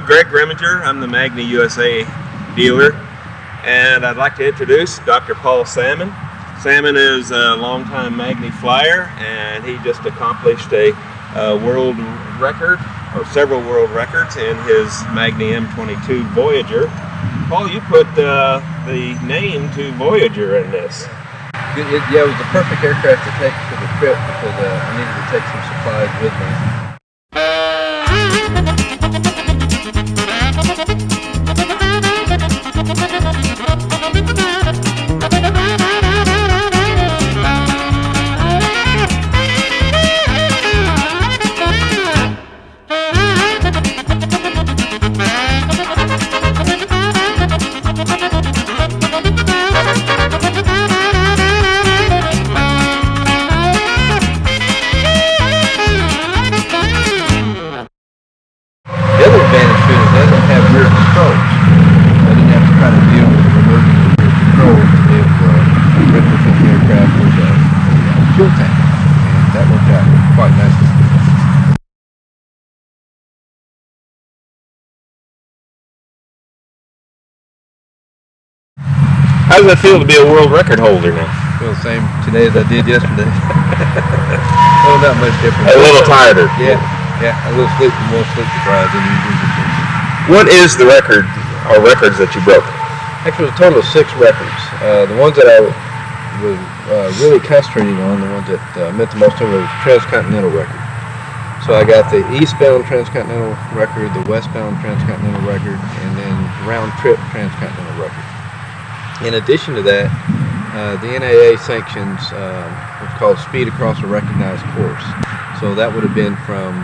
Greg Reminger. I'm the Magny USA dealer, and I'd like to introduce Dr. Paul Salmon. Salmon is a longtime Magny flyer, and he just accomplished a world record, or several world records, in his Magny M22 Voyager. Paul, you put the name to Voyager in this. Yeah, it was the perfect aircraft to take for the trip because I needed to take some supplies with me. The other advantage to it is they don't have rear controls. I didn't have to try to deal with removing the rear controls to be able to retrofit the aircraft with a fuel tank, and that worked out quite nicely. How does it feel to be a world record holder now? I feel the same today as I did yesterday. Well, not much different. A little tighter. Yeah, a little more sleep deprived than usual. What is the record, or records that you broke? Actually, it was a total of 6 records. The ones that I was really concentrating on, the ones that meant the most to me, was the transcontinental record. So I got the eastbound transcontinental record, the westbound transcontinental record, and then round-trip transcontinental record. In addition to that, the NAA sanctions what's called speed across a recognized course. So that would have been from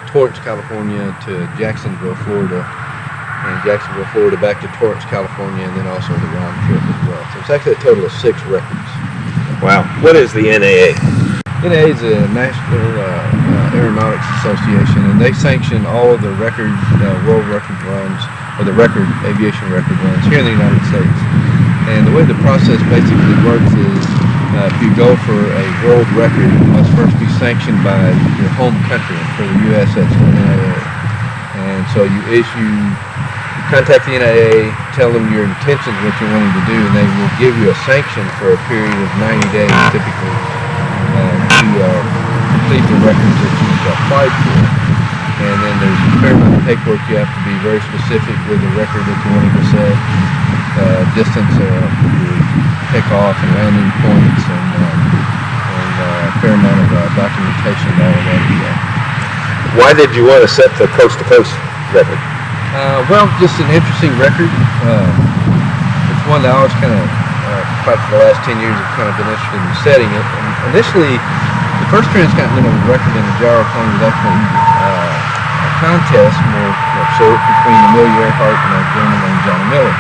Torrance, California to Jacksonville, Florida, and Jacksonville, Florida back to Torrance, California, and then also the round trip as well. So it's actually a total of 6 records. Wow. What is the NAA? NAA is the National Aeronautics Association, and they sanction all of the record, world record runs, or the record aviation record runs here in the United States. And the way the process basically works is if you go for a world record, it must first be sanctioned by your home country. For the U.S., that's the NAA. And so you contact the NAA, tell them your intentions, what you're wanting to do, and they will give you a sanction for a period of 90 days typically to complete the records that you've applied for. And then there's a fair amount of paperwork. You have to be very specific with the record that you're wanting to set, distance, your takeoff and landing points, and a fair amount of documentation and all of that. Why did you want to set the coast-to-coast record? Well, just an interesting record. It's one that I always kind of, probably for the last 10 years, have kind of been interested in setting it. And initially, the first transcontinental record in the Gyroplane was actually a contest, more sort, between Amelia Earhart and a gentleman named Johnny Miller.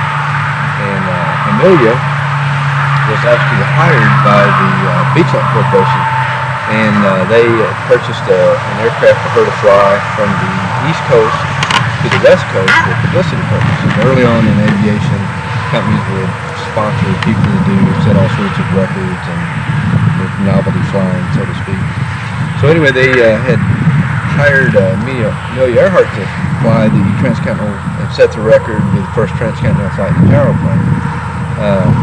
And Amelia was actually hired by the Beachlight Corporation, and they purchased an aircraft for her to fly from the East Coast to the West Coast for publicity purposes. Early on in aviation, companies would sponsor people to set all sorts of records and with novelty flying, so to speak. So anyway, they had hired Amelia Earhart to fly the transcontinental and set the record with the first transcontinental flight in the Gyroplane.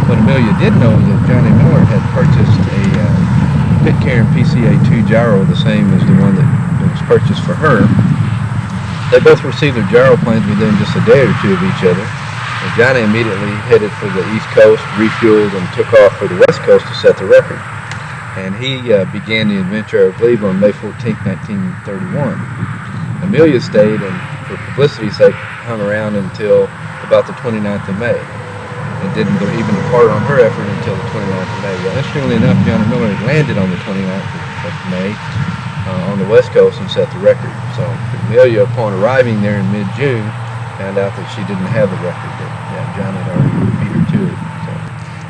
What Amelia didn't know was that Johnny Miller had purchased a Pitcairn PCA-2 gyro, the same as the one that was purchased for her. They both received their gyroplanes within just a day or two of each other. And Johnny immediately headed for the East Coast, refueled, and took off for the West Coast to set the record. And he began the adventure, I believe, on May 14, 1931. Amelia stayed and, for publicity's sake, hung around until about the 29th of May. And didn't even depart on her effort until the 29th of May. Well, interestingly enough, Johnny Miller had landed on the 29th of May on the West Coast and set the record. So Amelia, upon arriving there in mid-June, found out that she didn't have the record, that Johnny had already beat her to it. So.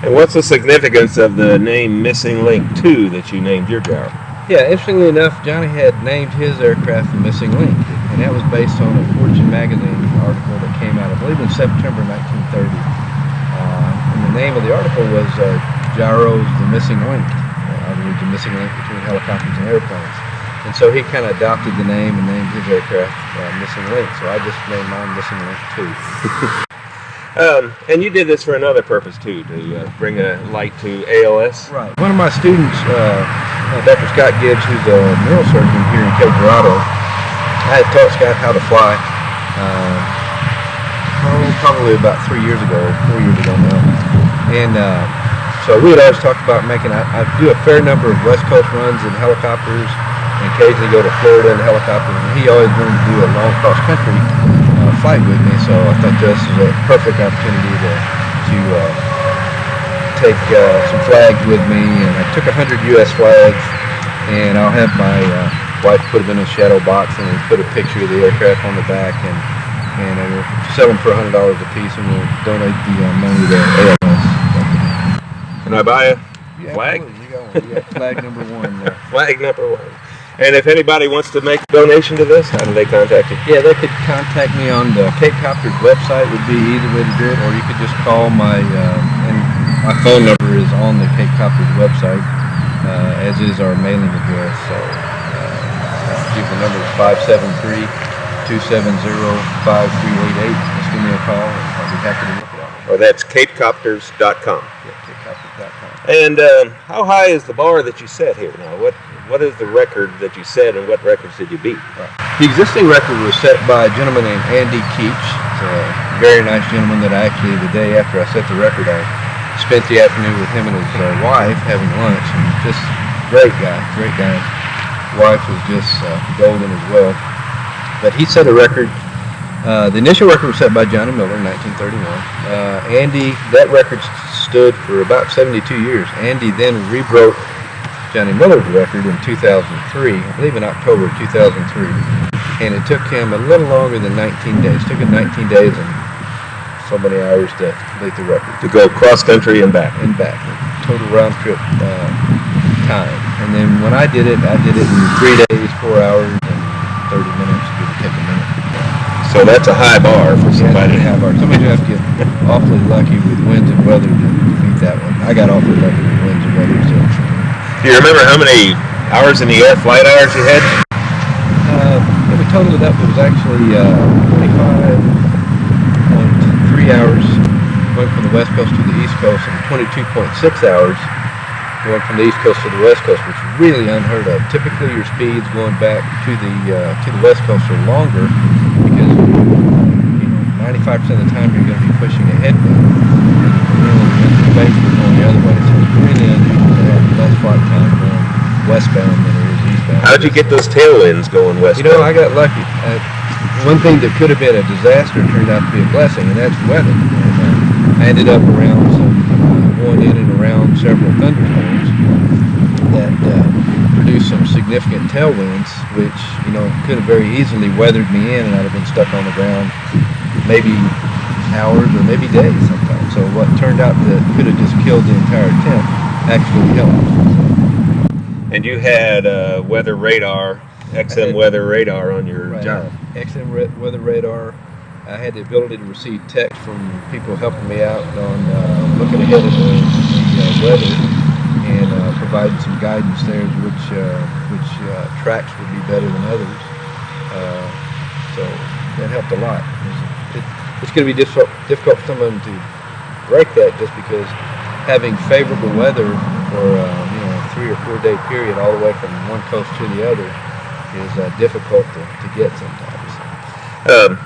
And what's the significance of the name Missing Link 2 that you named your gyro? Yeah, interestingly enough, Johnny had named his aircraft the Missing Link, and that was based on a Fortune magazine article that came out, I believe, in September 1930. And the name of the article was Gyro's The Missing Link, the missing link between helicopters and airplanes. And so he kind of adopted the name and named his aircraft Missing Link. So I just named mine Missing Link too. And you did this for another purpose too, to bring a light to ALS. Right. One of my students, Dr. Scott Gibbs, who's a neurosurgeon here in Cape Girardeau, I had taught Scott how to fly probably about 3 years ago, 4 years ago now. And so we had always talked about making, I do a fair number of West Coast runs in helicopters and occasionally go to Florida in helicopters. And he always wanted to do a long cross country flight with me. So I thought this was a perfect opportunity to take some flags with me. And I took 100 U.S. flags, and I'll have my wife put them in a shadow box and put a picture of the aircraft on the back, and we'll sell them for $100 a piece, and we'll donate the money to ALS. Can I buy a flag? Absolutely. You got one. You got flag number 1 there. Flag number 1. And if anybody wants to make a donation to this, how do they contact you? Yeah, they could contact me on the Cape Copters website. Would be either way to do it, or you could just call my and my phone number is on the Cape Copters website, as is our mailing address. So give the number is 573-270-5388. Just give me a call, and I'll be happy to look it up. Or that's capecopters.com. Yeah, capecopters.com. And how high is the bar that you set here now? What is the record that you set, and what records did you beat? Right. The existing record was set by a gentleman named Andy Keach. A very nice gentleman that actually, the day after I set the record, I spent the afternoon with him and his wife having lunch. And just great guy. Wife was just golden as well. But he set a record. The initial record was set by Johnny Miller in 1931. Andy, that record stood for about 72 years. Andy then rebroke Johnny Miller's record in 2003, I believe in October of 2003. And it took him a little longer than 19 days. It took him 19 days and so many hours to complete the record. To go cross country and back. Total round trip time. And then when I did it in 3 days, 4 hours, and 30 minutes, give or take a minute. So that's a high bar for somebody. Somebody have to get awfully lucky with winds and weather to beat that one. I got awfully lucky with winds and weather. So. Do you remember how many hours in the air, flight hours you had? We totaled it up. It was actually 25.3 hours going from the west coast to the east coast, and 22.6 hours going from the east coast to the west coast, which is really unheard of. Typically, your speeds going back to the west coast are longer because 95% of the time you're going to be pushing a headwind. The banks are going the other way, so it's really unusual to have less flight time going westbound than it is eastbound. How'd you get those tailwinds going westbound? I got lucky. One thing that could have been a disaster turned out to be a blessing, and that's weather. And, I ended up going in and around several thunderstorms that produced some significant tailwinds, which could have very easily weathered me in, and I'd have been stuck on the ground maybe hours or maybe days sometimes. So what turned out that could have just killed the entire attempt actually helped. And you had weather radar, XM weather radar on your job. XM weather radar. I had the ability to receive text from people helping me out on looking ahead at the weather and providing some guidance there as which tracks would be better than others. So that helped a lot. It's going to be difficult for someone to break that, just because having favorable weather for a 3 or 4 day period all the way from one coast to the other is difficult to get sometimes.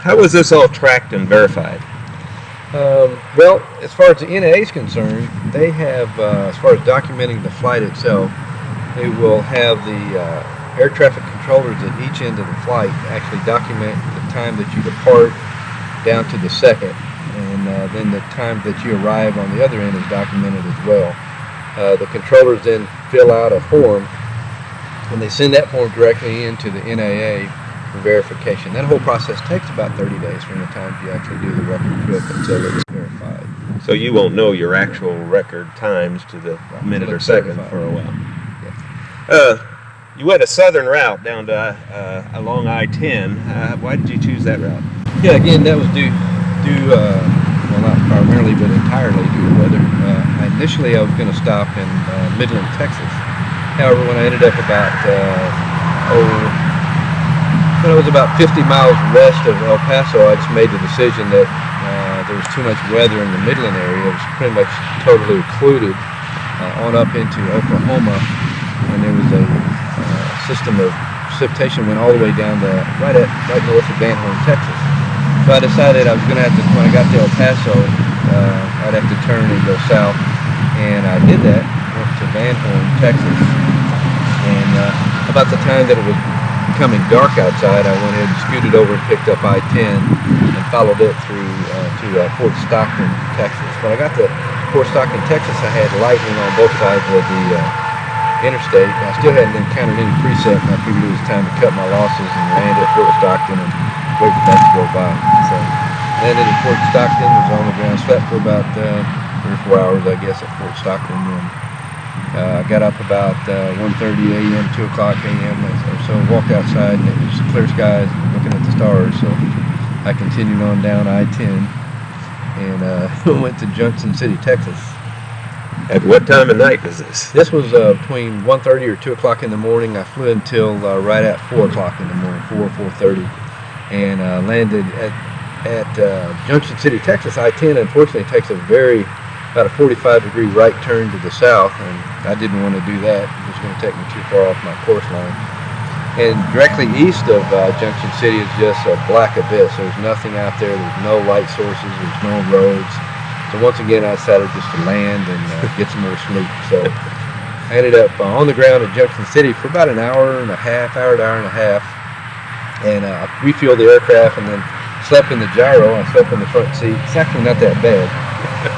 How was this all tracked and verified? Well, as far as the NAA is concerned, they have, as far as documenting the flight itself, they will have the air traffic controllers at each end of the flight actually document the time that you depart down to the second, and then the time that you arrive on the other end is documented as well. The controllers then fill out a form, and they send that form directly into the NAA for verification. That whole process takes about 30 days from the time you actually do the record trip until it's verified. So you won't know your actual record times to the minute or second for a while. Yeah. You went a southern route down to along I-10. Why did you choose that route? Yeah, again, that was due well, not primarily, but entirely due to weather. Initially, I was going to stop in Midland, Texas. However, when I ended up about when I was about 50 miles west of El Paso, I just made the decision that there was too much weather in the Midland area. It was pretty much totally occluded on up into Oklahoma, and there was a system of precipitation went all the way down to right north of Van Horn, Texas. So I decided I was going to have to, when I got to El Paso, I'd have to turn and go south, and I did that. Went to Van Horn, Texas, and about the time that it was becoming dark outside, I went ahead and scooted over and picked up I-10 and followed it through to Fort Stockton, Texas. When I got to Fort Stockton, Texas, I had lightning on both sides of the interstate. I still hadn't encountered any precip, and I figured it was time to cut my losses and land at Fort Stockton and wait for that to go by. So landed at Fort Stockton, was on the ground, slept for about 3 or 4 hours, I guess, at Fort Stockton. And got up about 1:30 a.m., 2 o'clock a.m. or so, walked outside, and it was clear skies, looking at the stars. So I continued on down I-10 and went to Junction City, Texas. At what time of night was this? This was between 1:30 or 2 o'clock in the morning. I flew until right at 4 o'clock in the morning, 4:30, and landed at Junction City, Texas. I-10 unfortunately takes about a 45-degree right turn to the south, and I didn't want to do that. It was going to take me too far off my course line. And directly east of Junction City is just a black abyss. There's nothing out there. There's no light sources. There's no roads. So once again, I decided just to land and get some more sleep. So I ended up on the ground at Junction City for about an hour and a half, and refueled the aircraft and then slept in the gyro. I slept in the front seat. It's actually not that bad.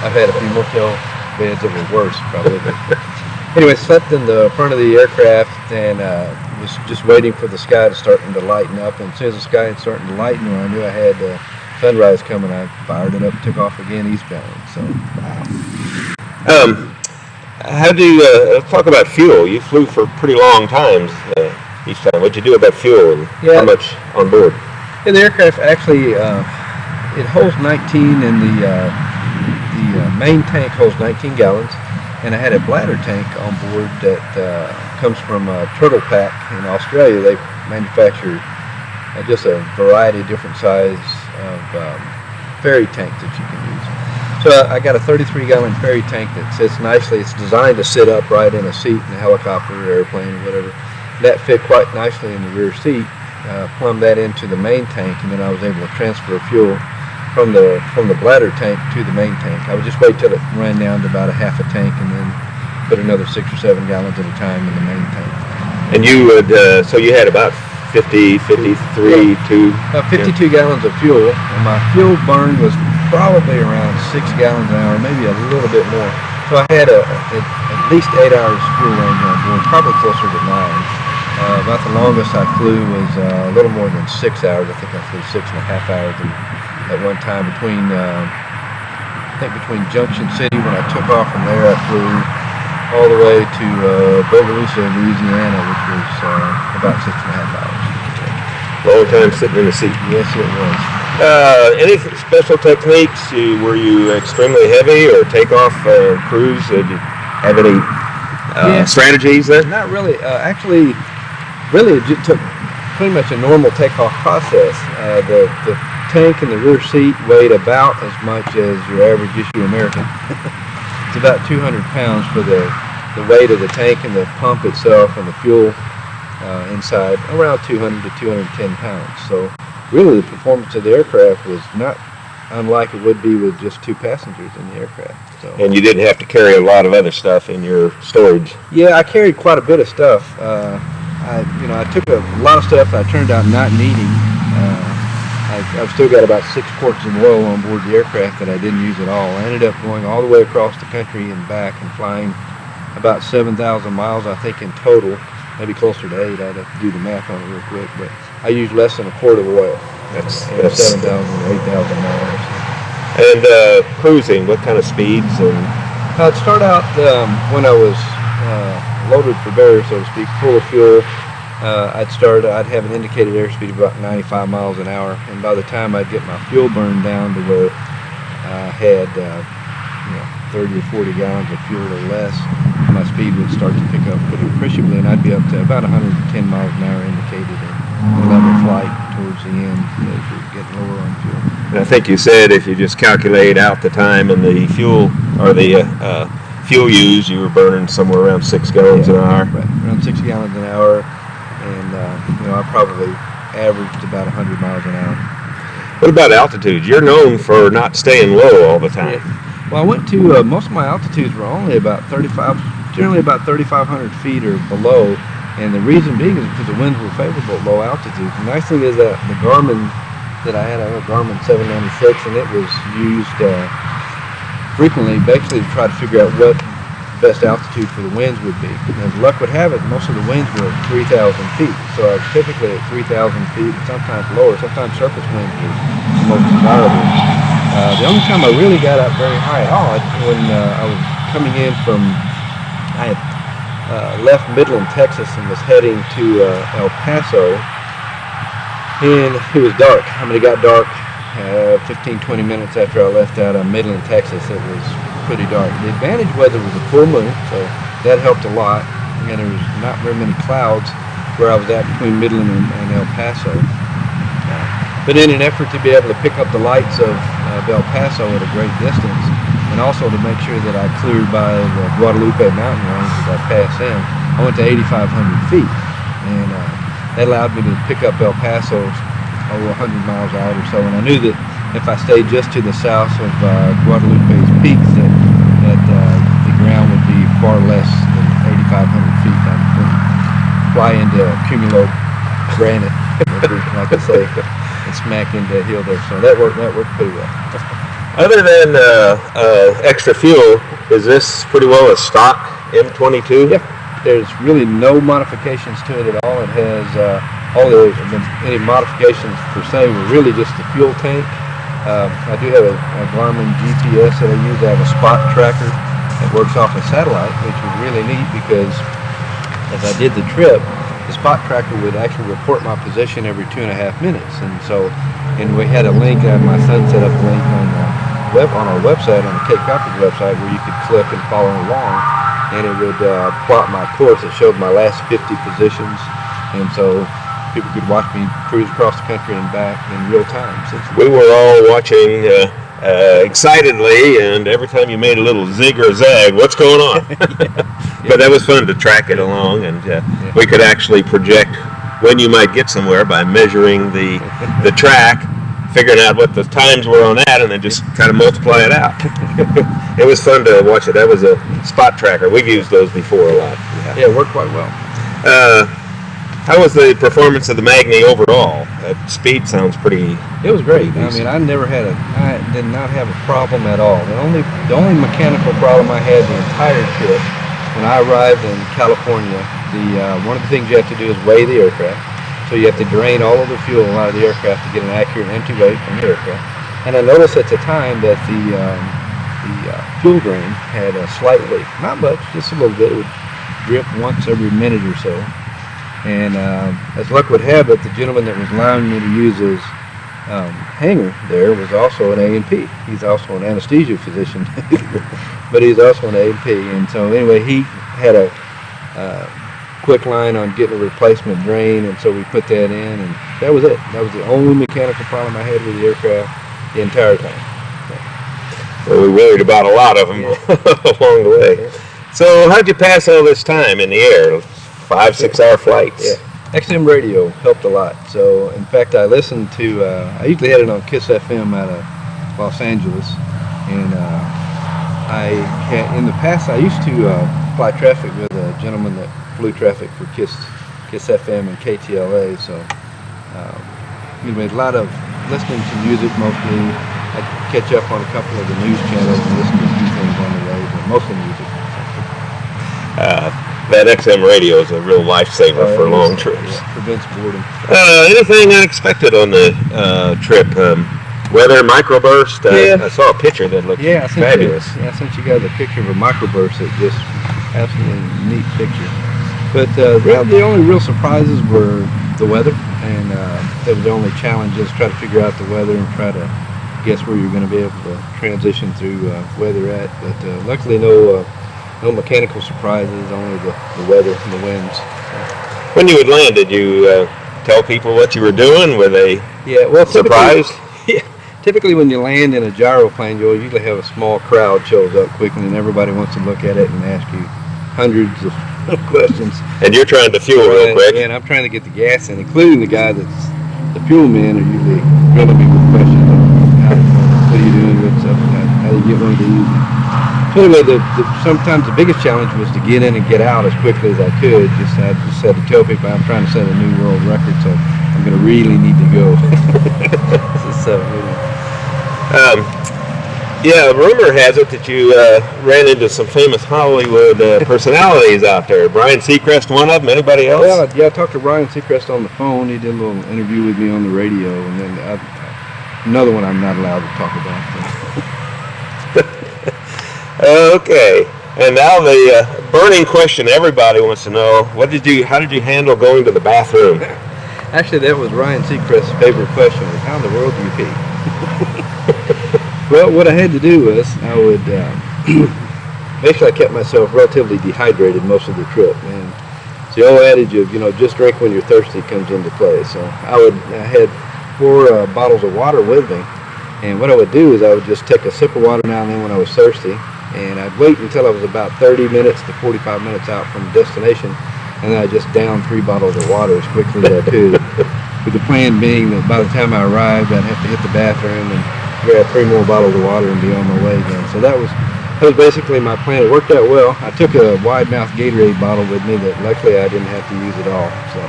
I've had a few motel beds that were worse, probably. But anyway, slept in the front of the aircraft and was just waiting for the sky to start to lighten up. And as soon as the sky had started to lighten, when I knew I had sunrise coming, I fired it up and took off again eastbound. So, how do you, let's talk about fuel. You flew for pretty long times each time. What'd you do about fuel and how much on board? Yeah, the aircraft actually, it holds 19 and the main tank holds 19 gallons, and I had a bladder tank on board that comes from Turtle Pack in Australia. They manufacture just a variety of different size of ferry tanks that you can use. So I got a 33-gallon ferry tank that sits nicely. It's designed to sit upright in a seat in a helicopter or airplane or whatever. That fit quite nicely in the rear seat. Plumbed that into the main tank, and then I was able to transfer fuel from the bladder tank to the main tank. I would just wait till it ran down to about a half a tank and then put another 6 or 7 gallons at a time in the main tank. And you would, so you had about 53 about 52 gallons of fuel, and my fuel burn was probably around 6 gallons an hour, maybe a little bit more. So I had at least 8 hours fuel range on board, probably closer to 9. About the longest I flew was a little more than 6 hours. I think I flew 6.5 hours at one time between Junction City. When I took off from there, I flew all the way to Bogalusa, Louisiana, which was about 6.5 hours. Long time sitting in the seat. Yes, it was. Any special techniques? Were you extremely heavy or takeoff cruise? Did you have any strategies there? Not really. Actually, it just took pretty much a normal takeoff process. The tank in the rear seat weighed about as much as your average issue American. It's about 200 pounds for the weight of the tank and the pump itself and the fuel inside, around 200 to 210 pounds. So really the performance of the aircraft was not unlike it would be with just 2 passengers in the aircraft. So. And you didn't have to carry a lot of other stuff in your storage. Yeah, I carried quite a bit of stuff. I took a lot of stuff I turned out not needing. I've still got about 6 quarts of oil on board the aircraft that I didn't use at all. I ended up going all the way across the country and back and flying about 7,000 miles, I think, in total. Maybe closer to 8. I'd have to do the math on it real quick, but I used less than a quart of oil. That's 7,000 or 8,000 miles. And cruising, what kind of speeds? And I'd start out when I was loaded for bear, so to speak, full of fuel. I'd have an indicated airspeed of about 95 miles an hour, and by the time I'd get my fuel burn down to where I had 30 or 40 gallons of fuel or less, my speed would start to pick up pretty appreciably, and I'd be up to about 110 miles an hour indicated in level flight towards the end as you're getting lower on fuel. And I think you said if you just calculate out the time and the fuel, or the fuel used, you were burning somewhere around 6 gallons an hour. Right, around 6 gallons an hour, and I probably averaged about 100 miles an hour. What about altitude? You're known for not staying low all the time. Yeah. Well, I went to most of my altitudes were only about generally about 3,500 feet or below, and the reason being is because the winds were favorable at low altitude. The nice thing is that the Garmin that I had a Garmin 796, and it was used frequently, basically to try to figure out what best altitude for the winds would be. And as luck would have it, most of the winds were at 3,000 feet. So I was typically at 3,000 feet, sometimes lower. Sometimes surface winds were the most desirable. The only time I really got up very high at all, when I was coming in from, I had left Midland, Texas, and was heading to El Paso, and it was dark. I mean, it got dark 15-20 minutes after I left out of Midland, Texas. It was pretty dark. The advantage was it was a full moon, so that helped a lot, and there was not very many clouds where I was at between Midland and El Paso. But in an effort to be able to pick up the lights of El Paso at a great distance, and also to make sure that I cleared by the Guadalupe mountain range as I passed in, I went to 8,500 feet, and that allowed me to pick up El Paso over 100 miles out or so. And I knew that if I stayed just to the south of Guadalupe's peaks, that the ground would be far less than 8,500 feet. I couldn't fly into cumulo granite, like I say, and smack into a hill there. So that worked pretty well. Other than extra fuel, is this pretty well a stock M22? Yep. There's really no modifications to it at all. It has any modifications per se were really just the fuel tank. I do have a Garmin GPS that I use. I have a spot tracker that works off a satellite, which was really neat because as I did the trip, the spot tracker would actually report my position every 2.5 minutes. And we had a link, my son set up a link on our website, on the Cape Copper's website, where you could click and follow along, and it would plot my course. It showed my last 50 positions, and so people could watch me cruise across the country and back in real time. We were all watching excitedly, and every time you made a little zig or zag, what's going on? But that was fun to track it along, and we could actually project when you might get somewhere by measuring the track, figuring out what the times were on that, and then just kind of multiply it out. It was fun to watch it. That was a spot tracker. We've used those before a lot. Yeah, it worked quite well. How was the performance of the Magni overall? That speed sounds pretty. It was great. I mean, I did not have a problem at all. The only mechanical problem I had the entire trip, when I arrived in California, one of the things you have to do is weigh the aircraft. So you have to drain all of the fuel out of the aircraft to get an accurate empty weight from the aircraft. And I noticed at the time that the fuel drain had a slight leak. Not much, just a little bit. It would drip once every minute or so. And as luck would have it, the gentleman that was allowing me to use his hangar there was also an A&P. He's also an anesthesia physician, but he's also an A&P. And so anyway, he had a quick line on getting a replacement drain, and so we put that in, and that was it. That was the only mechanical problem I had with the aircraft the entire time. Well, we worried about a lot of them along the way. So how'd you pass all this time in the air? 5-6 hour flights? Yeah. XM radio helped a lot. So in fact, I listened to, I usually had it on KISS FM out of Los Angeles, and in the past I used to fly traffic with a gentleman that flew traffic for KISS FM and KTLA. So anyway, a lot of listening to music mostly. I'd catch up on a couple of the news channels and listen to a few things on the way, but mostly music. That XM radio is a real lifesaver for long trips. Yeah, prevents boredom. Anything unexpected on the trip? Weather, microburst? I saw a picture that looked fabulous. I sent you guys a picture of a microburst that just absolutely neat picture. But the only real surprises were the weather, and that was the only challenge, is try to figure out the weather and try to guess where you're going to be able to transition through where they're at. But luckily, no mechanical surprises, only the weather and the winds. When you would land, did you tell people what you were doing? Were they surprised? Typically when you land in a gyroplane, you'll usually have a small crowd shows up quickly, and everybody wants to look at it and ask you hundreds of questions. And you're trying to fuel real quick. Yeah, and I'm trying to get the gas in, including the guy that's the fuel men are usually grilling me with questions of what are you doing, what's up, how do you get one of these. So anyway, sometimes the biggest challenge was to get in and get out as quickly as I could. I just had to tell people I'm trying to set a new world record, so I'm going to really need to go. Yeah, rumor has it that you ran into some famous Hollywood personalities out there. Brian Seacrest, one of them. Anybody else? Well, yeah, I talked to Brian Seacrest on the phone. He did a little interview with me on the radio, and then another one I'm not allowed to talk about. Okay, and now the burning question everybody wants to know: how did you handle going to the bathroom? Actually, that was Ryan Seacrest's favorite question: was how in the world do you pee? Well, what I had to do was I would make sure I kept myself relatively dehydrated most of the trip. And it's the old adage of, just drink when you're thirsty comes into play. So I had 4 bottles of water with me. And what I would do is I would just take a sip of water now and then when I was thirsty. And I'd wait until I was about 30 minutes to 45 minutes out from the destination. And then I'd just down 3 bottles of water as quickly as I could. With the plan being that by the time I arrived, I'd have to hit the bathroom and grab 3 more bottles of water and be on my way again. So that was basically my plan. It worked out well. I took a wide mouth Gatorade bottle with me that luckily I didn't have to use at all. So.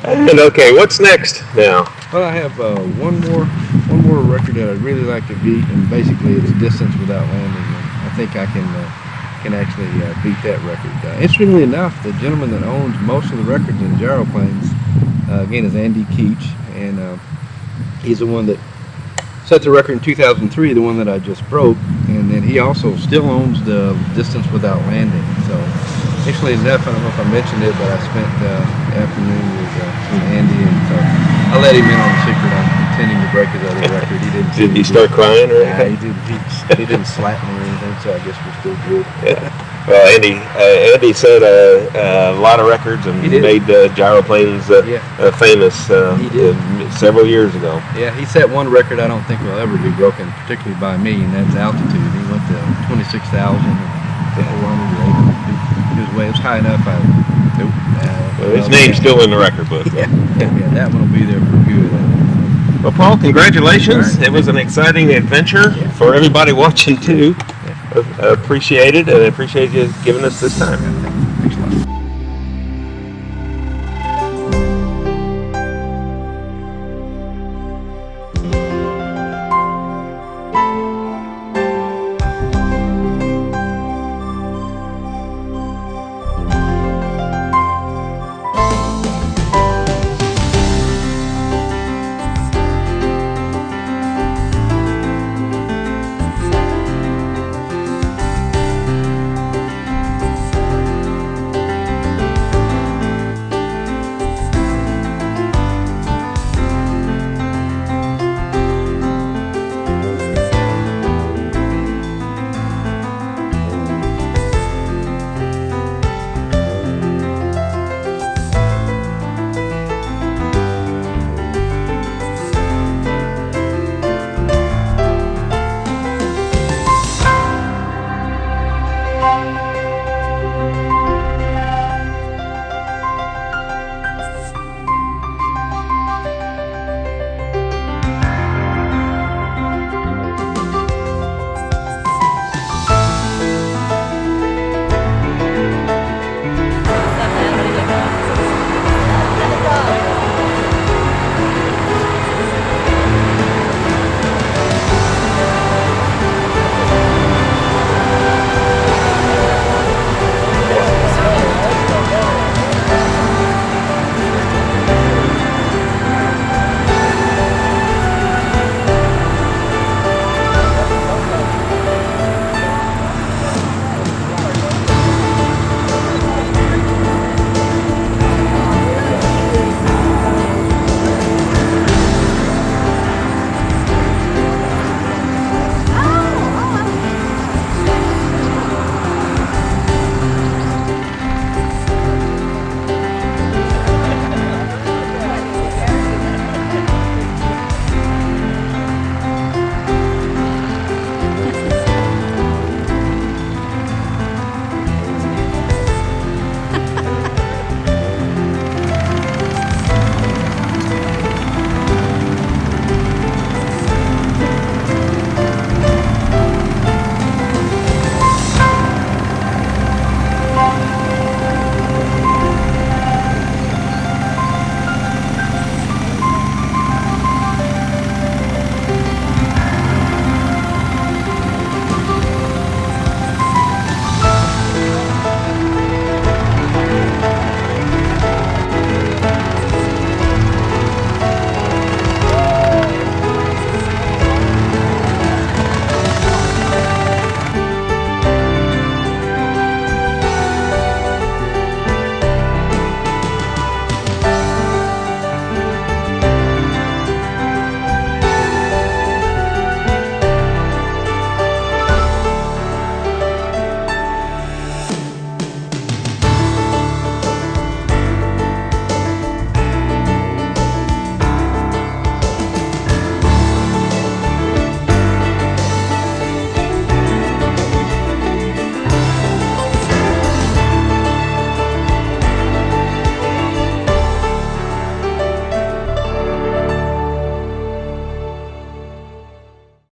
And okay, what's next now? Well, I have one more record that I'd really like to beat, and basically it's distance without landing. And I think I can actually beat that record. Interestingly enough, the gentleman that owns most of the records in gyroplanes, again, is Andy Keach, and he's the one that set the record in 2003, the one that I just broke, and then he also still owns the distance without landing. So, interestingly enough, I don't know if I mentioned it, but I spent the afternoon with Andy, and so I let him in on the secret. I'm intending to break his other record. He didn't. Did he start crying or anything? He didn't. He didn't slap me or anything, so I guess we're still good. Yeah. Well, Andy set a lot of records and made gyroplanes famous several years ago. Yeah, he set one record I don't think will ever be broken, particularly by me, and that's altitude. He went to 26,000 or 400 or 800 feet. It was high enough. His name's still in the record book. Yeah, that one will be there for good. Well, Paul, congratulations. Right. It was an exciting adventure for everybody watching, too. Appreciate it, and I appreciate you giving us this time.